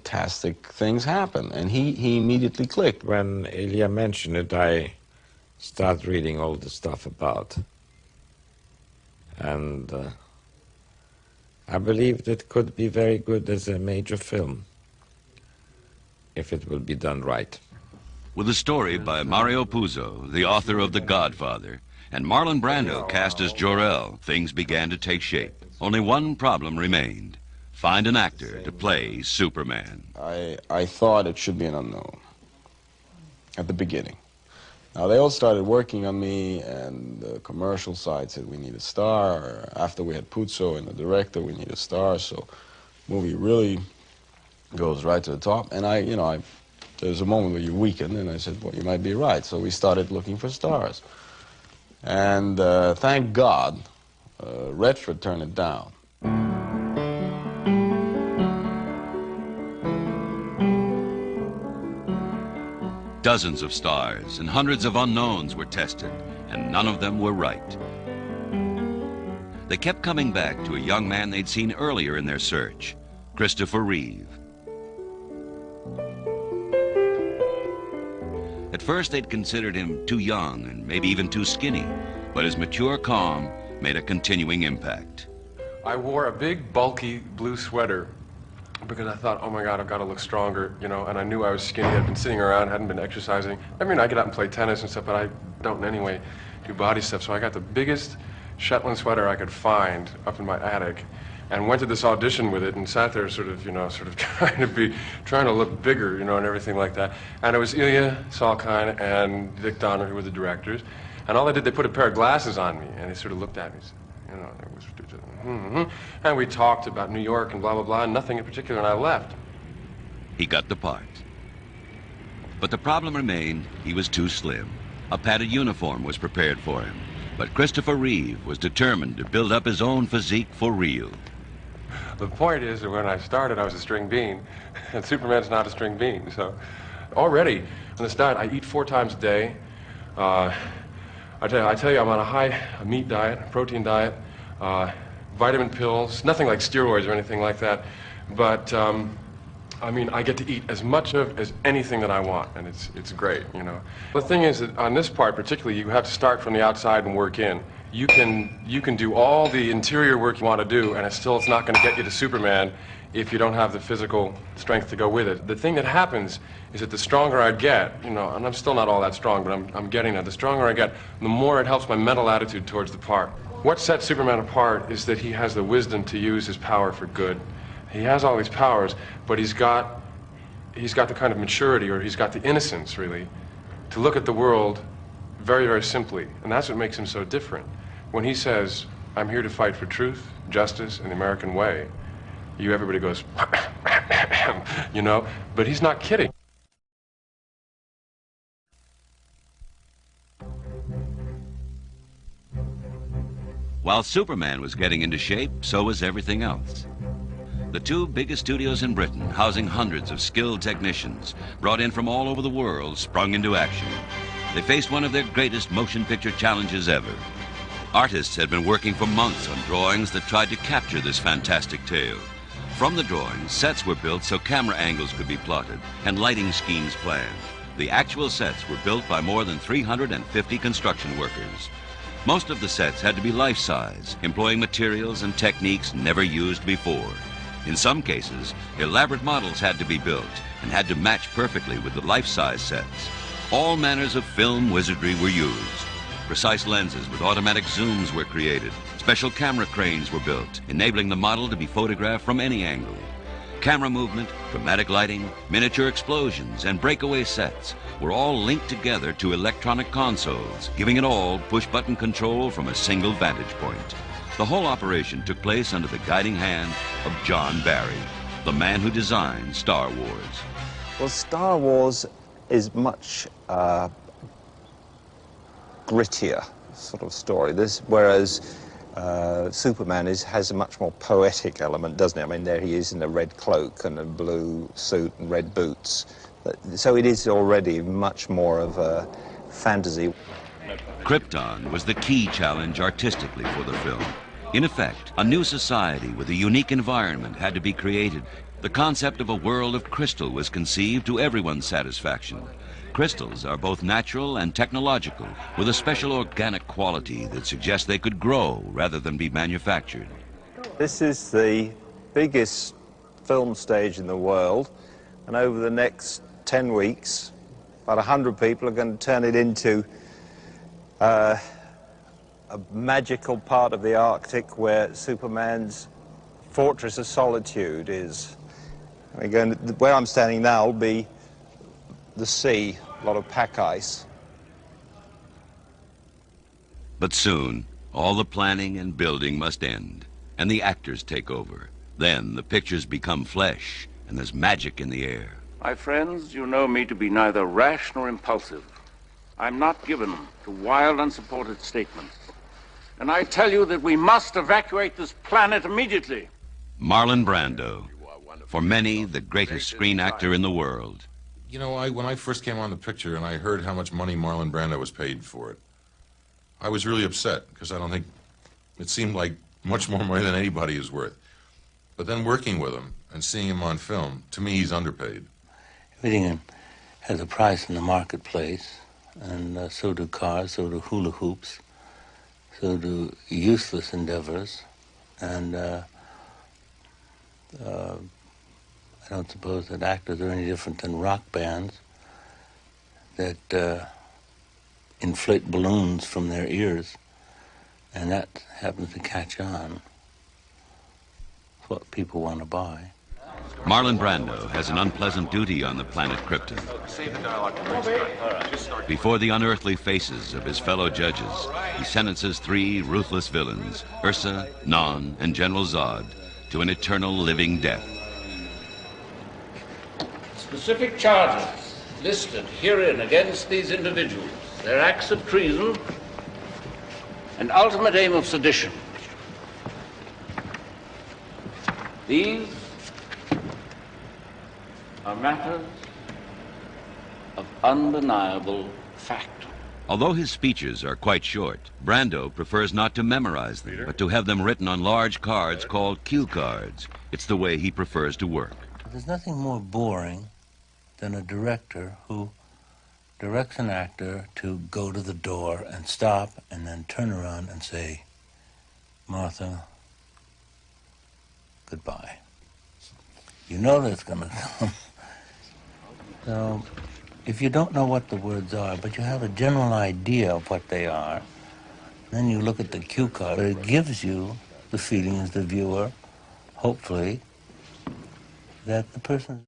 fantastic things happen. And he immediately clicked. When Ilya mentioned it, I started reading all the stuff about. And I believed it could be very good as a major film, if it will be done right. With a story by Mario Puzo, the author of The Godfather, and Marlon Brando cast as Jor-El, things began to take shape. Only one problem remained: find an actor to play Superman. I thought it should be an unknown at the beginning. Now, they all started working on me, and the commercial side said, we need a star. After we had Puzo and the director, we need a star. So the movie really goes right to the top. And there's a moment where you weaken, and I said, well, you might be right. So we started looking for stars. And thank God, Redford turned it down. Dozens of stars and hundreds of unknowns were tested, and none of them were right. They kept coming back to a young man they'd seen earlier in their search, Christopher Reeve. At first, they'd considered him too young and maybe even too skinny, but his mature calm made a continuing impact. I wore a big, bulky blue sweater because I thought, oh my God, I've got to look stronger, and I knew I was skinny. I'd been sitting around, hadn't been exercising. I mean, I get out and play tennis and stuff, but I don't in any way do body stuff. So I got the biggest Shetland sweater I could find up in my attic and went to this audition with it and sat there sort of trying to look bigger, and everything like that. And it was Ilya Salkind and Dick Donner who were the directors. And all they did, they put a pair of glasses on me, and they sort of looked at me, it was, and we talked about New York and blah, blah, blah, and nothing in particular, and I left. He got the part. But the problem remained: he was too slim. A padded uniform was prepared for him, but Christopher Reeve was determined to build up his own physique for real. The point is that when I started, I was a string bean, and Superman's not a string bean. So already on this diet, I eat 4 times a day. I tell you, I'm on a meat diet, protein diet, vitamin pills, nothing like steroids or anything like that. But I mean, I get to eat as much as anything that I want, and it's great, The thing is that on this part particularly, you have to start from the outside and work in. You can do all the interior work you want to do, and it's not going to get you to Superman if you don't have the physical strength to go with it. The thing that happens is that the stronger I get, and I'm still not all that strong, but I'm getting there. The stronger I get, the more it helps my mental attitude towards the part. What sets Superman apart is that he has the wisdom to use his power for good. He has all these powers, but he's got the kind of maturity, or he's got the innocence, really, to look at the world very, very simply. And that's what makes him so different. When he says, I'm here to fight for truth, justice, and the American way, everybody goes, but he's not kidding. While Superman was getting into shape, so was everything else. The 2 biggest studios in Britain, housing hundreds of skilled technicians, brought in from all over the world, sprung into action. They faced one of their greatest motion picture challenges ever. Artists had been working for months on drawings that tried to capture this fantastic tale. From the drawings, sets were built so camera angles could be plotted and lighting schemes planned. The actual sets were built by more than 350 construction workers. Most of the sets had to be life-size, employing materials and techniques never used before. In some cases, elaborate models had to be built and had to match perfectly with the life-size sets. All manners of film wizardry were used. Precise lenses with automatic zooms were created. Special camera cranes were built, enabling the model to be photographed from any angle. Camera movement, dramatic lighting, miniature explosions, and breakaway sets were all linked together to electronic consoles, giving it all push-button control from a single vantage point. The whole operation took place under the guiding hand of John Barry, the man who designed Star Wars. Well, Star Wars is much grittier sort of story. Whereas Superman has a much more poetic element, doesn't it? I mean, there he is in a red cloak and a blue suit and red boots. So it is already much more of a fantasy. Krypton was the key challenge artistically for the film. In effect, a new society with a unique environment had to be created. The concept of a world of crystal was conceived to everyone's satisfaction. Crystals are both natural and technological, with a special organic quality that suggests they could grow rather than be manufactured. This is the biggest film stage in the world, and over the next 10 weeks, about 100 people are going to turn it into a magical part of the Arctic where Superman's Fortress of Solitude is. Where I'm standing now will be the sea, a lot of pack ice. But soon, all the planning and building must end, and the actors take over. Then the pictures become flesh, and there's magic in the air. My friends, you know me to be neither rash nor impulsive. I'm not given to wild, unsupported statements. And I tell you that we must evacuate this planet immediately. Marlon Brando, for many, the greatest screen actor in the world. You know, when I first came on the picture and I heard how much money Marlon Brando was paid for it, I was really upset because I don't think it seemed like much more money than anybody is worth. But then working with him and seeing him on film, to me, he's underpaid. Everything has a price in the marketplace, and so do cars, so do hula hoops, so do useless endeavors, and I don't suppose that actors are any different than rock bands that inflate balloons from their ears, and that happens to catch on. It's what people want to buy. Marlon Brando has an unpleasant duty on the planet Krypton. Before the unearthly faces of his fellow judges, he sentences 3 ruthless villains, Ursa, Non, and General Zod, to an eternal living death. Specific charges listed herein against these individuals, their acts of treason and ultimate aim of sedition. These are matters of undeniable fact. Although his speeches are quite short, Brando prefers not to memorize them, but to have them written on large cards called cue cards. It's the way he prefers to work. There's nothing more boring than a director who directs an actor to go to the door and stop and then turn around and say, Martha, goodbye. You know that's going to come. So if you don't know what the words are, but you have a general idea of what they are, then you look at the cue card. It gives you the feeling as the viewer, hopefully, that the person